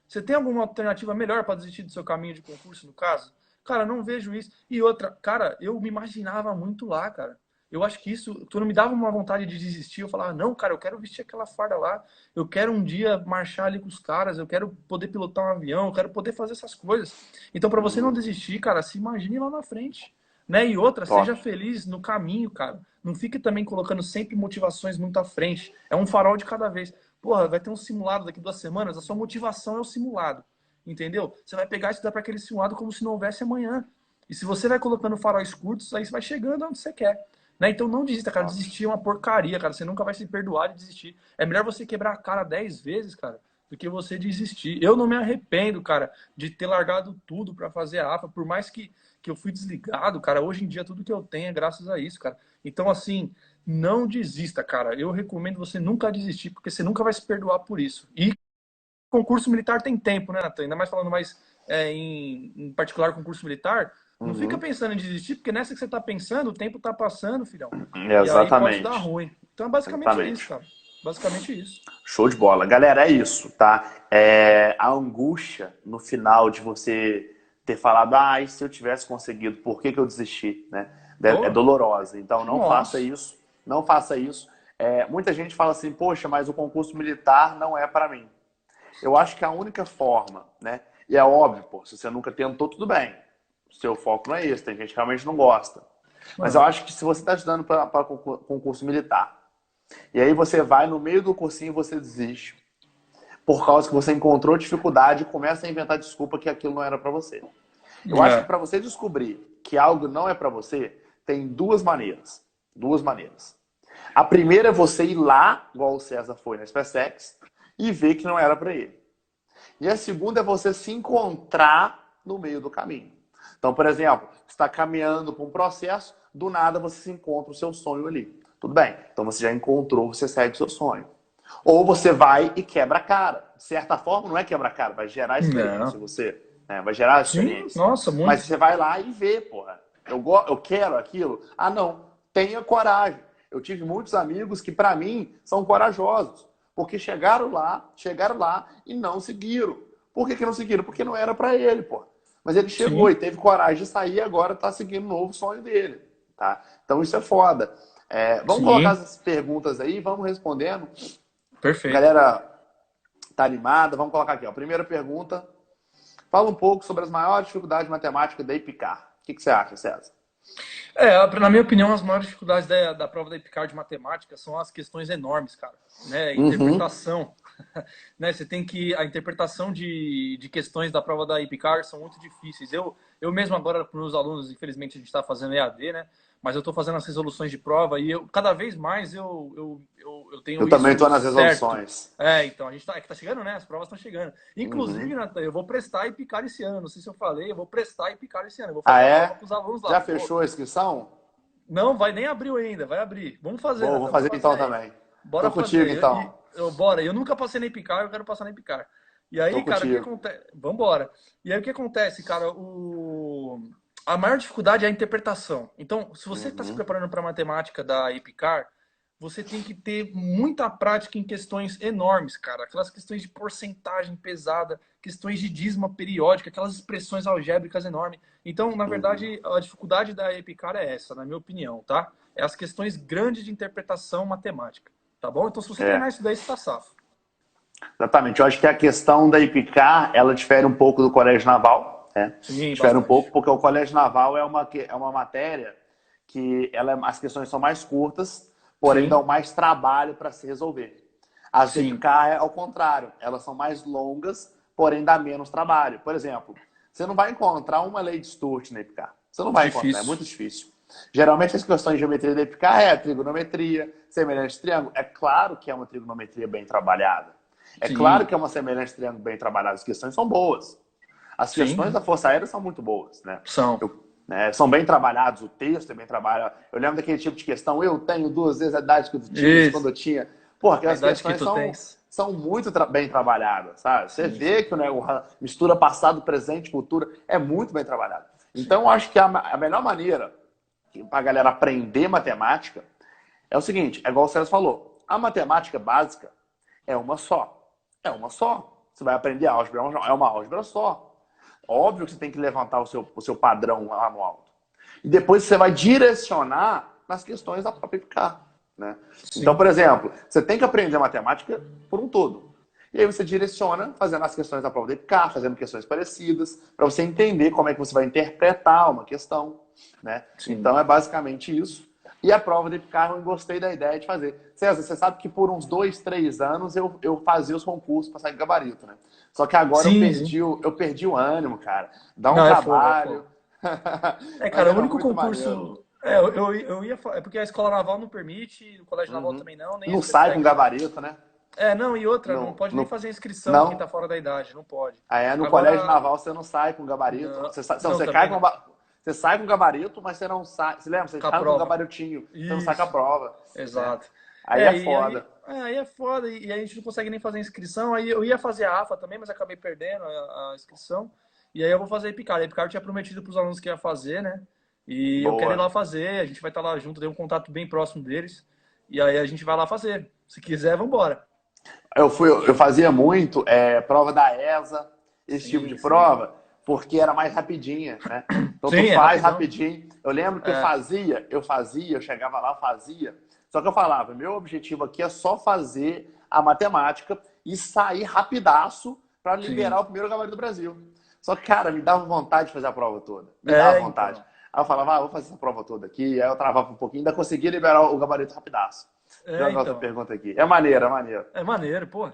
B: Você tem alguma alternativa melhor pra desistir do seu caminho de concurso, no caso? Cara, não vejo isso. E outra, cara, eu me imaginava muito lá, cara. Eu acho que isso, tu não me dava uma vontade de desistir. Eu falava, não, cara, eu quero vestir aquela farda lá. Eu quero um dia marchar ali com os caras. Eu quero poder pilotar um avião. Eu quero poder fazer essas coisas. Então, para você não
A: Uhum.
B: desistir, cara, se imagine lá na frente. Né? E outra,
A: Top.
B: seja feliz no caminho, cara. Não fique também colocando sempre motivações muito à frente. É um farol de cada vez. Porra, vai ter um simulado daqui 2 semanas. A sua motivação é o simulado. Entendeu? Você vai pegar e estudar para aquele simulado como se não houvesse amanhã. E se você vai colocando faróis curtos, aí você vai chegando onde você quer. Né? Então não desista, cara.
A: Top.
B: Desistir é uma porcaria, cara. Você nunca vai se perdoar de desistir. É melhor você quebrar a cara 10 vezes, cara, do que você desistir. Eu não me arrependo, cara, de ter largado tudo para fazer a AFA, por mais que eu fui desligado, cara. Hoje em dia tudo que eu tenho é graças a isso, cara. Então, assim, não desista, cara. Eu recomendo você nunca desistir, porque você nunca vai se perdoar por isso. E concurso militar tem tempo, né, Natan? Ainda mais falando mais em particular concurso militar. Não fica
A: Uhum.
B: pensando em desistir, porque nessa que você tá pensando, o tempo tá passando, filhão. E aí pode dar
A: Exatamente.
B: ruim. Então é basicamente isso,
A: Exatamente.
B: cara. Basicamente isso.
A: Show de bola. Galera, é isso, tá? A angústia no final de você ter falado, e se eu tivesse conseguido, por que eu desisti, né? É
B: Ô,
A: dolorosa. Então não faça
B: nossa.
A: isso. Não faça isso. Muita gente fala assim, poxa, mas o concurso militar não é para mim. Eu acho que a única forma, né? E é óbvio, pô, se você nunca tentou, tudo bem. O seu foco não é esse, tem gente que realmente não gosta. Mas eu
B: Mano,
A: acho que se você está estudando para concurso militar, e aí você vai no meio do cursinho e você desiste, por causa que você encontrou dificuldade e começa a inventar desculpa que aquilo não era para você. Eu acho que
B: é.
A: para você descobrir que algo não é para você, tem duas maneiras. Duas maneiras. A primeira é você ir lá, igual o César foi na SpaceX, e ver que não era para ele. E a segunda é você se encontrar no meio do caminho. Então, por exemplo, você está caminhando para um processo, do nada você se encontra o seu sonho ali. Tudo bem, então você já encontrou, você segue o seu sonho. Ou você vai e quebra a cara. De certa forma, não é quebra a cara, vai gerar experiência
B: Não.
A: em você. Né? Vai gerar
B: Sim,
A: experiência.
B: nossa,
A: Mas
B: muito.
A: você vai lá e vê, porra. Eu quero aquilo. Ah, não. Tenha coragem. Eu tive muitos amigos que, para mim, são corajosos. Porque chegaram lá e não seguiram. Por que não seguiram? Porque não era para ele, pô. Mas ele chegou
B: Sim,
A: e teve coragem de sair e agora está seguindo o novo sonho dele. Tá? Então isso é foda. Vamos colocar
B: sim.
A: as perguntas aí, vamos respondendo. A
B: Perfeito.
A: galera tá animada. Vamos colocar aqui. Ó. Primeira pergunta. Fala um pouco sobre as maiores dificuldades de matemática da IPCAR. O que você acha, César?
B: Na minha opinião, as maiores dificuldades da prova da IPCAR de matemática são as questões enormes, cara. Né?
A: Uhum.
B: Interpretação. Né? Você tem que. A interpretação de questões da prova da IPCAR são muito difíceis. Eu mesmo agora, para os meus alunos, infelizmente, a gente está fazendo EAD, né? Mas eu estou fazendo as resoluções de prova e cada vez mais eu tenho
A: Eu também
B: isso
A: estou nas
B: certo.
A: resoluções.
B: Então, a gente tá, é que tá chegando, né? As provas estão chegando. Inclusive,
A: Uhum.
B: Nathan, eu vou prestar e picar esse ano. Não sei se eu falei, eu vou prestar e picar esse ano. Eu vou
A: Ah,
B: fazer a prova
A: é?
B: com os alunos lá.
A: Já
B: Vou.
A: fechou a inscrição?
B: Não, vai nem abriu ainda, vai abrir. Vamos fazer,
A: Vou
B: Nathan, vamos
A: fazer
B: fazer
A: então
B: aí.
A: também. Tô
B: Bora
A: contigo
B: fazer.
A: então.
B: Bora, eu nunca passei na Epicar, eu quero passar na Epicar. E
A: Tô
B: aí, cara, o que
A: contigo.
B: acontece? Vambora. E aí, o que acontece, cara? A maior dificuldade é a interpretação. Então, se você está se
A: Uhum.
B: preparando para a matemática da Epicar, você tem que ter muita prática em questões enormes, cara. Aquelas questões de porcentagem pesada, questões de dízima periódica, aquelas expressões algébricas enormes. Então, na
A: Uhum.
B: verdade, a dificuldade da Epicar é essa, na minha opinião, tá? É as questões grandes de interpretação matemática, tá bom? Então, se você treinar
A: É,
B: isso daí, você tá safo.
A: exatamente. Eu acho que a questão da IPCAR, ela difere um pouco do Colégio Naval, né?
B: Sim,
A: Difere um pouco
B: bastante.
A: porque o Colégio Naval é uma matéria que as questões são mais curtas, porém dão
B: Sim,
A: mais trabalho para se resolver. As da
B: sim,
A: IPCAR é ao contrário, elas são mais longas, porém dá menos trabalho. Por exemplo, você não vai encontrar uma lei de Sturt na IPCAR. Você não vai encontrar, é
B: difícil.
A: muito difícil. Geralmente as questões de geometria da IPCAR é a trigonometria, semelhante de triângulo. É claro que é uma trigonometria bem trabalhada. É claro
B: Sim,
A: que é uma semelhança de triângulo bem trabalhada. As questões são boas. As questões
B: sim,
A: da Força Aérea são muito boas, né?
B: são.
A: né? São bem trabalhados, o texto é bem trabalhado. Eu lembro daquele tipo de questão, eu tenho 2 vezes a idade que tu tinhas quando
B: Isso.
A: eu tinha. Porra,
B: A
A: aquelas
B: idade que
A: questões
B: tu
A: são,
B: tens.
A: são muito bem trabalhadas, sabe? Você
B: Sim,
A: vê
B: sim.
A: que né, mistura passado, presente, cultura, é muito bem trabalhado. Então,
B: Sim.
A: eu acho que a melhor maneira para a galera aprender matemática é o seguinte, é igual o César falou, a matemática básica é uma só. É uma só. Você vai aprender álgebra, é uma álgebra só. Óbvio que você tem que levantar o seu padrão lá no alto. E depois você vai direcionar nas questões da própria IPCAR. Né? Então,
B: Sim.
A: por exemplo, você tem que aprender matemática por um todo. E aí você direciona fazendo as questões da prova da IPCAR, fazendo questões parecidas, para você entender como é que você vai interpretar uma questão. Né?
B: Sim.
A: Então é basicamente isso. E a prova da IPCAR eu gostei da ideia de fazer. César, você sabe que por uns 2, 3 anos eu fazia os concursos para sair de gabarito, né? Só que agora eu
B: Sim, sim.
A: perdi, eu perdi o ânimo, cara. Dá um
B: Não, é fogo, é
A: trabalho.
B: fogo. É,
A: Mas
B: cara, o
A: era
B: único
A: muito maneiro.
B: concurso. Eu ia. É porque a escola naval não permite, o colégio naval
A: Uhum.
B: também não, nem a
A: Não sai com
B: Cefet.
A: gabarito, né?
B: É, não, e outra, não
A: No,
B: pode nem
A: no,
B: fazer inscrição quem tá
A: não.
B: fora da idade, não pode.
A: Aí no colégio
B: Agora,
A: naval você não sai com gabarito.
B: não,
A: Não,
B: não,
A: você cai
B: também
A: com,
B: não.
A: você sai com gabarito, mas você não sai. Você lembra? Você
B: Com a
A: sai com
B: prova.
A: gabaritinho, você não sai com a
B: Isso,
A: prova. Né?
B: exato.
A: Aí é foda.
B: Aí é foda, e a gente não consegue nem fazer inscrição. Aí eu ia fazer a AFA também, mas acabei perdendo a inscrição. E aí eu vou fazer a Epicar. A Epicar eu tinha prometido pros alunos que ia fazer, né? E eu quero ir
A: Boa.
B: lá fazer, a gente vai estar lá junto, dei um contato bem próximo deles. E aí a gente vai lá fazer. Se quiser, vambora.
A: Eu fazia muito prova da ESA, esse tipo de
B: Sim, sim.
A: prova, porque era mais rapidinha, né? Então tu
B: Sim, é
A: faz
B: rapidão.
A: rapidinho. Eu lembro que
B: É,
A: eu chegava lá, fazia. Só que eu falava, meu objetivo aqui é só fazer a matemática e sair rapidaço para liberar
B: sim.
A: o primeiro gabarito do Brasil. Só que, cara, me dava vontade de fazer a prova toda. Me dava
B: É,
A: vontade.
B: então.
A: Aí eu falava, vou fazer essa prova toda aqui. Aí eu travava um pouquinho, ainda conseguia liberar o gabarito rapidaço. Deixa eu
B: É,
A: jogar outra
B: então.
A: pergunta aqui. É maneiro, é maneiro.
B: É maneiro, pô.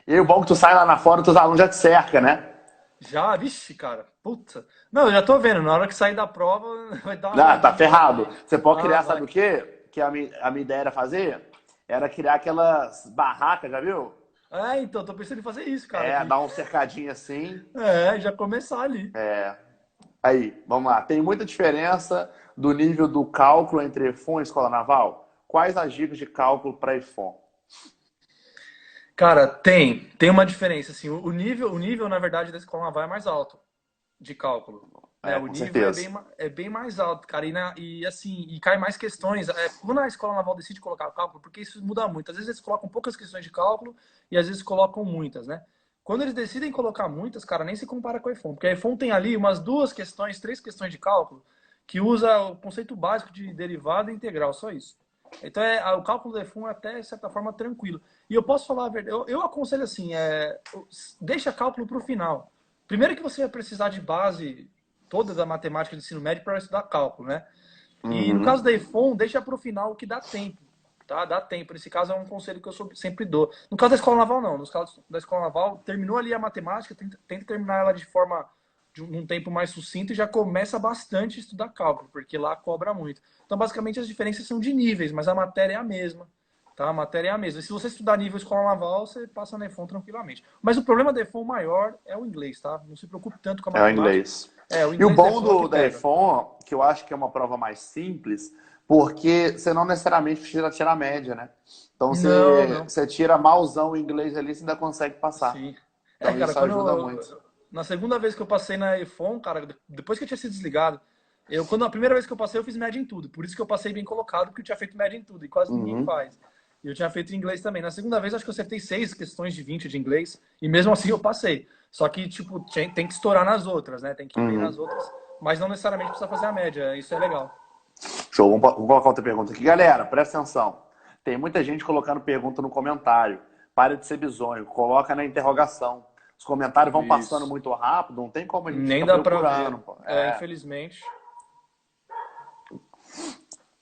A: E aí, o bom é que tu sai lá na fora, teus alunos já te cercam, né?
B: Já, vixe, cara. Puta. Não, eu já tô vendo. Na hora que sair da prova, vai dar uma
A: Ah, tá
B: doidinha lá
A: ferrado.
B: também.
A: Você pode
B: Ah,
A: criar, sabe
B: vai.
A: o quê? Que a minha ideia era fazer? Era criar aquelas barracas, já viu?
B: É, então, tô pensando em fazer isso, cara,
A: É,
B: aqui.
A: dar um cercadinho assim.
B: É, já começar ali.
A: Aí, vamos lá. Tem muita diferença do nível do cálculo entre EFON e Escola Naval? Quais as dicas de cálculo para EFON?
B: Cara, tem uma diferença, assim, o nível, na verdade, da escola naval é mais alto de cálculo, né?
A: É,
B: O
A: com
B: nível é
A: certeza.
B: é bem mais alto, cara, e assim, e cai mais questões. É, quando a escola naval decide colocar cálculo, porque isso muda muito. Às vezes eles colocam poucas questões de cálculo e às vezes colocam muitas, né? Quando eles decidem colocar muitas, cara, nem se compara com a EFON, porque a EFON tem ali umas duas questões, três questões de cálculo que usa o conceito básico de derivada e integral, só isso. Então o cálculo da EFON é até, de certa forma, tranquilo. E eu posso falar a verdade, eu aconselho assim, deixa cálculo para o final. Primeiro que você vai precisar de base toda da matemática do ensino médio para estudar cálculo, né? E no caso
A: Uhum.
B: da EFON, deixa para o final o que dá tempo, tá? Dá tempo. Nesse caso é um conselho que eu sempre dou. No caso da escola naval, não. No caso da escola naval, terminou ali a matemática, tenta terminar ela de forma de um tempo mais sucinto e já começa bastante a estudar cálculo, porque lá cobra muito. Então, basicamente, as diferenças são de níveis, mas a matéria é a mesma. Tá? A matéria é a mesma. E se você estudar nível escola naval, você passa na EFON tranquilamente. Mas o problema da EFON maior é o inglês, tá? Não se preocupe tanto com a
A: É o
B: matemática.
A: inglês.
B: É, o
A: E o
B: inglês da
A: bom
B: EFON é o que
A: da
B: pega.
A: EFON, que eu acho que é uma prova mais simples, porque você não necessariamente precisa tirar a média, né? Então
B: Não,
A: você,
B: não.
A: você tira malzão em inglês ali, você ainda consegue passar.
B: Sim. É,
A: Então
B: cara,
A: isso ajuda muito.
B: na segunda vez que eu passei na EFON, cara, depois que eu tinha sido desligado, quando a primeira vez que eu passei, eu fiz média em tudo. Por isso que eu passei bem colocado, porque eu tinha feito média em tudo, e quase ninguém
A: Uhum.
B: faz. E eu tinha feito em inglês também. Na segunda vez, acho que eu acertei 6 questões de 20 de inglês, e mesmo assim eu passei. Só que, tipo, tem que estourar nas outras, né? Tem que ir bem nas
A: Uhum.
B: outras, mas não necessariamente precisa fazer a média. Isso é legal.
A: Show, vamos colocar outra pergunta aqui. Galera, presta atenção. Tem muita gente colocando pergunta no comentário. Para de ser bizonho, coloca na interrogação. Os comentários vão passando
B: Isso.
A: muito rápido, não tem como a gente
B: Nem
A: ficar
B: dá pra ver.
A: procurando, pô.
B: É, infelizmente.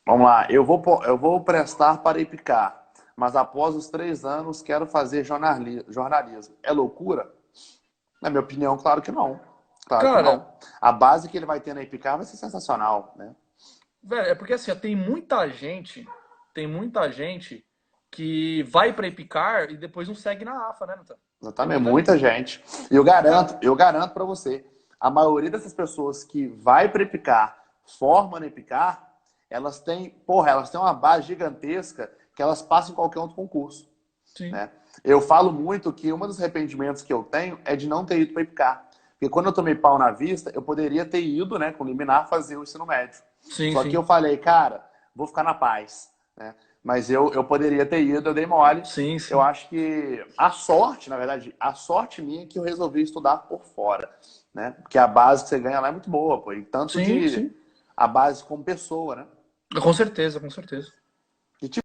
A: Vamos lá, eu vou prestar para IPCAR, mas após os 3 anos quero fazer jornalismo. É loucura? Na minha opinião, claro que não. Claro que
B: Cara,
A: não. A base que ele vai ter na IPCAR vai ser sensacional, né?
B: velho, é porque assim, ó, tem muita gente que vai pra Epicar e depois não segue na AFA, né, Natan? Tem
A: Exatamente,
B: muita
A: muita
B: gente.
A: gente. E
B: Cara,
A: eu garanto para você, a maioria dessas pessoas que vai para Epicar, forma no Epicar, elas têm uma base gigantesca que elas passam em qualquer outro concurso,
B: Sim.
A: né? Eu falo muito que um dos arrependimentos que eu tenho é de não ter ido para Epicar. Porque quando eu tomei pau na vista, eu poderia ter ido, né, com liminar, fazer o ensino médio.
B: Sim,
A: Só que
B: sim.
A: eu falei, cara, vou ficar na paz, né? Mas eu poderia ter ido, eu dei mole.
B: Sim,
A: Eu
B: sim.
A: acho que a sorte, na verdade, a sorte minha é que eu resolvi estudar por fora, né? Porque a base que você ganha lá é muito boa, pô. E tanto
B: Sim,
A: de
B: sim.
A: a base como pessoa, né?
B: Com certeza, com certeza.